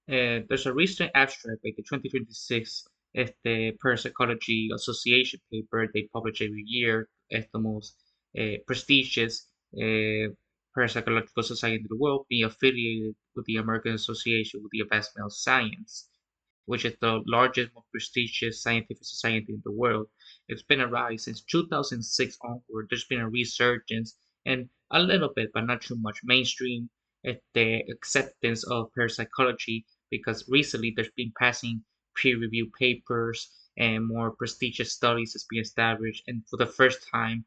There's a recent abstract by the 2026 the Parapsychology Association paper they publish every year as the most prestigious parapsychological society in the world, being affiliated with the American Association with the Advancement of Science, which is the largest, most prestigious scientific society in the world. It's been around since 2006 onward. There's been a resurgence and a little bit, but not too much, mainstream the acceptance of parapsychology because recently there's been passing peer-reviewed papers and more prestigious studies has been established, and for the first time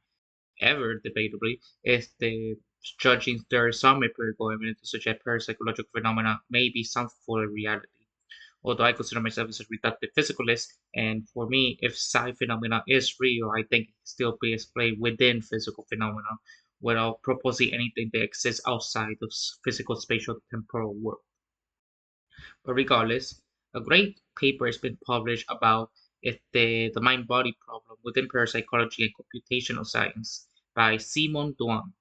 ever, debatably, is the judging there is some empirical evidence to suggest parapsychological phenomena may be some form of reality. Although I consider myself as a reductive physicalist, and for me, if psi phenomena is real, I think it can still be explained within physical phenomena without proposing anything that exists outside of physical spatial temporal world. But regardless, a great paper has been published about the mind-body problem within parapsychology and computational science by Simon Duan.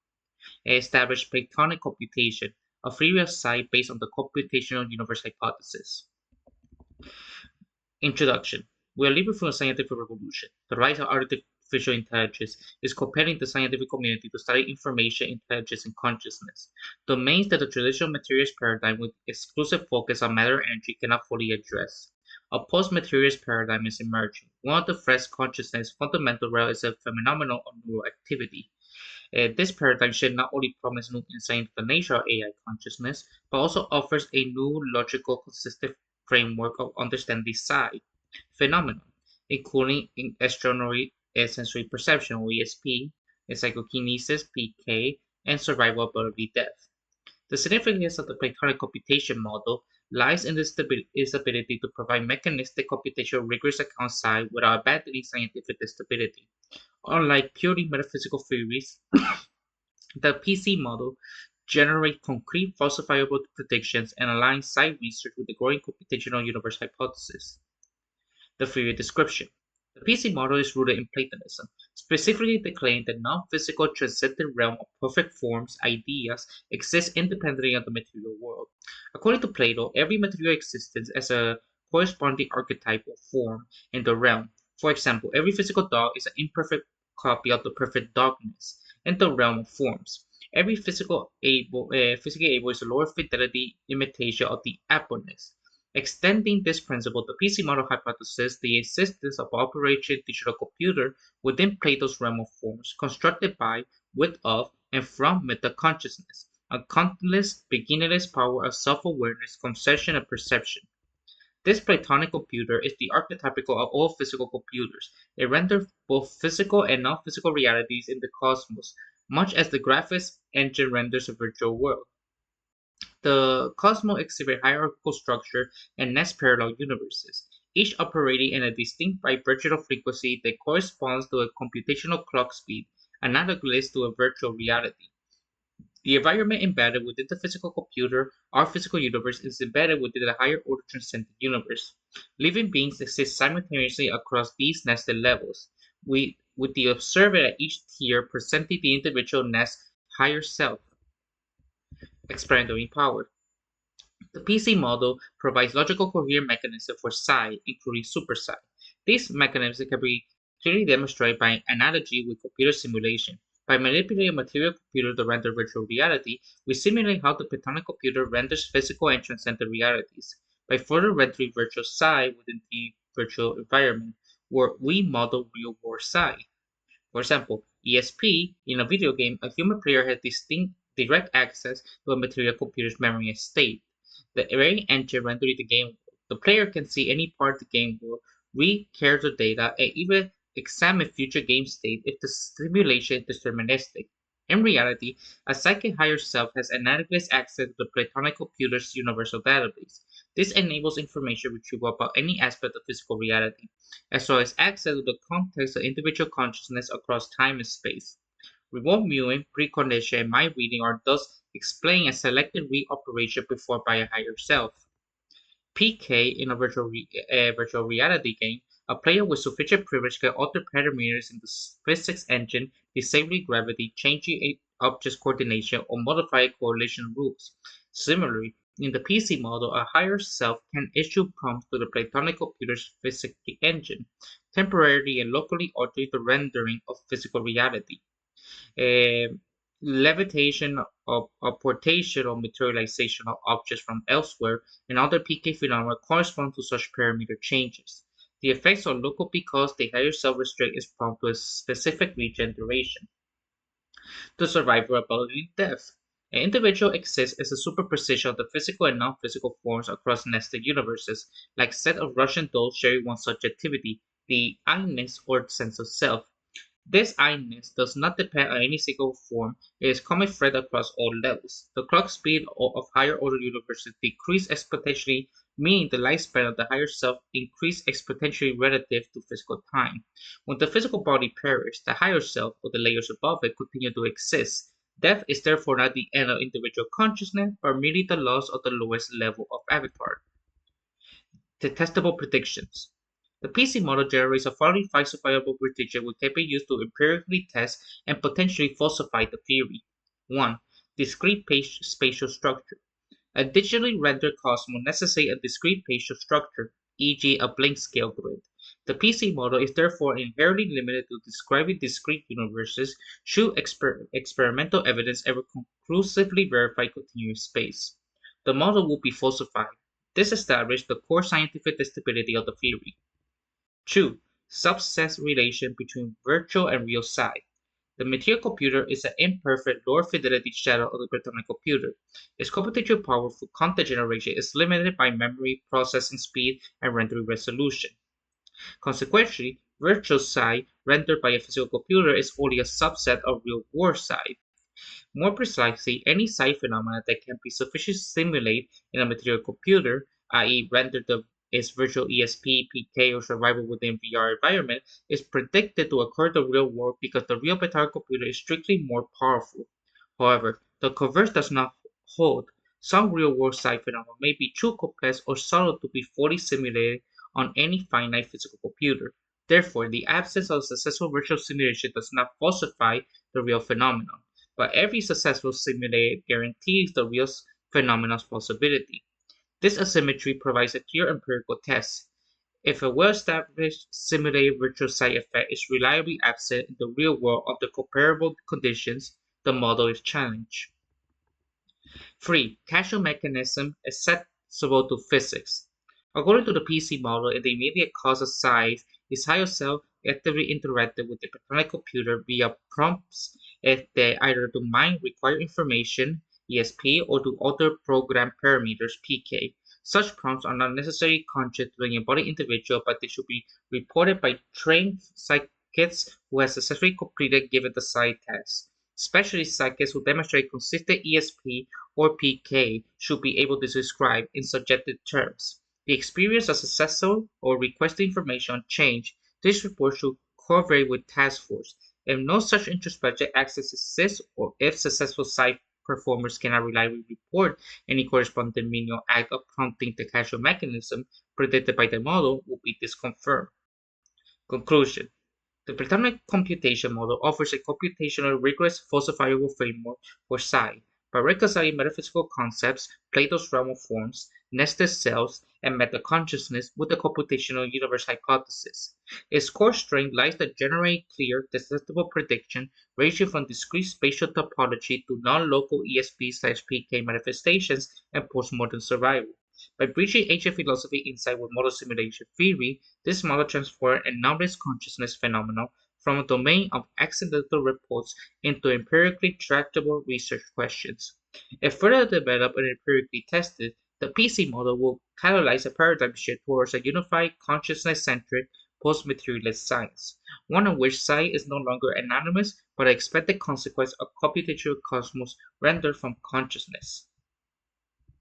It established Platonic computation, a theory of psi based on the computational universe hypothesis. Introduction. We are living through a scientific revolution. The rise of artificial intelligence is compelling the scientific community to study information, intelligence, and consciousness, domains that the traditional materialist paradigm with exclusive focus on matter and energy cannot fully address. A post-materialist paradigm is emerging. One of the threats consciousness fundamental realm is a phenomenon of neural activity. This paradigm should not only promise new insight into the nature of AI consciousness, but also offers a new logical, consistent framework of understanding psi phenomenon, including in extraordinary sensory perception or ESP, and psychokinesis (PK), and survivability depth. The significance of the Platonic computation model lies in its ability to provide mechanistic computational rigorous account psi without abandoning scientific stability. Unlike purely metaphysical theories, the PC model generates concrete falsifiable predictions and aligns psi research with the growing computational universe hypothesis. The theory description. The PC model is rooted in Platonism, specifically the claim that non-physical transcendent realm of perfect forms, ideas, exists independently of the material world. According to Plato, every material existence has a corresponding archetype or form in the realm. For example, every physical dog is an imperfect copy of the perfect dogness in the realm of forms. Every physically able is a lower fidelity imitation of the appleness. Extending this principle, the PC model hypothesizes the existence of operational digital computer within Plato's realm of forms, constructed by, with, of, and from meta-consciousness, a countless, beginningless power of self-awareness, conception, and perception. This Platonic computer is the archetypical of all physical computers. It renders both physical and non-physical realities in the cosmos, much as the graphics engine renders a virtual world. The cosmos exhibit hierarchical structure and next parallel universes, each operating in a distinct bivirtual frequency that corresponds to a computational clock speed, analogous to a virtual reality. The environment embedded within the physical computer, our physical universe, is embedded within the higher order transcendent universe. Living beings exist simultaneously across these nested levels, with the observer at each tier presenting the individual nest higher self, experimentally powered. The PC model provides logical coherent mechanisms for psi, including super psi. These mechanisms can be clearly demonstrated by analogy with computer simulation. By manipulating a material computer to render virtual reality, we simulate how the Platonic computer renders physical and transcendent realities. By further rendering virtual psi within the virtual environment, where we model real-world psi. For example, ESP, in a video game, a human player has distinct direct access to a material computer's memory and state. The very engine rendering the game world. The player can see any part of the game world, read character data, and even examine future game state if the simulation is deterministic. In reality, a second higher self has analogous access to the Platonic computer's universal database. This enables information retrieval about any aspect of physical reality, as well as access to the context of individual consciousness across time and space. Remote viewing, precognition, and mind reading are thus explained as selected read operation performed by a higher self. PK in a virtual reality game, a player with sufficient privilege can alter parameters in the physics engine, disabling gravity, changing a object's coordination, or modify correlation rules. Similarly, In the PC model, a higher self can issue prompts to the Platonic computer's physics engine, temporarily and locally altering the rendering of physical reality. Uh, Levitation of portation or materialization of objects from elsewhere and other PK phenomena correspond to such parameter changes. The effects are local because the higher self restrict is prompt to a specific region duration to survivability and death. An individual exists as a superposition of the physical and non-physical forms across nested universes, like a set of Russian dolls sharing one subjectivity, the I-ness or sense of self. This I-ness does not depend on any single form, it is common thread across all levels. The clock speed of higher order universes decrease exponentially, meaning the lifespan of the higher self increase exponentially relative to physical time. When the physical body perishes, the higher self or the layers above it continue to exist. Death is therefore not the end of individual consciousness, but merely the loss of the lowest level of avatar. The testable predictions. The PC model generates a fairly falsifiable prediction which can be used to empirically test and potentially falsify the theory. 1. Discrete spatial structure. A digitally rendered cosmos necessitates a discrete spatial structure, e.g. a blank scale grid. The PC model is therefore inherently limited to describing discrete universes should experimental evidence ever conclusively verify continuous space. The model will be falsified. This established the core scientific testability of the theory. 2. Subset relation between virtual and real psi. The material computer is an imperfect, lower fidelity shadow of the Platonic computer. Its computational power for content generation is limited by memory, processing speed, and rendering resolution. Consequently, virtual psi rendered by a physical computer is only a subset of real-world psi. More precisely, any psi phenomena that can be sufficiently simulated in a material computer, i.e. render its virtual ESP, PK, or survival within VR environment, is predicted to occur in the real world because the real Platonic computer is strictly more powerful. However, the converse does not hold. Some real-world psi phenomena may be too complex or subtle to be fully simulated on any finite physical computer. Therefore, the absence of successful virtual simulation does not falsify the real phenomenon, but every successful simulation guarantees the real phenomenon's possibility. This asymmetry provides a clear empirical test. If a well-established simulated virtual side effect is reliably absent in the real world under comparable conditions, the model is challenged. 3. Causal mechanism accessible to physics. According to the PC model, the immediate cause of size is how a cell actively interacted with the Platonic computer via prompts if they either to mine required information, ESP, or to alter program parameters, PK. Such prompts are not necessarily conscious to the embodied individual, but they should be reported by trained psychics who have successfully completed given the side task. Specialist psychics who demonstrate consistent ESP or PK should be able to describe in subjective terms the experience of successful or requested information on change. This report should correlate with task force. If no such introspective access exists, or if successful site performers cannot reliably report any corresponding menial act of prompting the causal mechanism predicted by the model, will be disconfirmed. Conclusion. The Platonic computation model offers a computationally rigorous falsifiable framework for psi by reconciling metaphysical concepts, Plato's realm of forms, nested cells, and metaconsciousness with the computational universe hypothesis. Its core strength lies in generating clear, detectable prediction ranging from discrete spatial topology to non-local ESP/PK manifestations and postmodern survival. By bridging ancient philosophy insight with model simulation theory, this model transformed anomalous consciousness phenomena from a domain of accidental reports into empirically tractable research questions. If further developed and empirically tested, the PC model will catalyze a paradigm shift towards a unified, consciousness-centric, post-materialist science, one in which psi is no longer anonymous but an expected consequence of computational cosmos rendered from consciousness.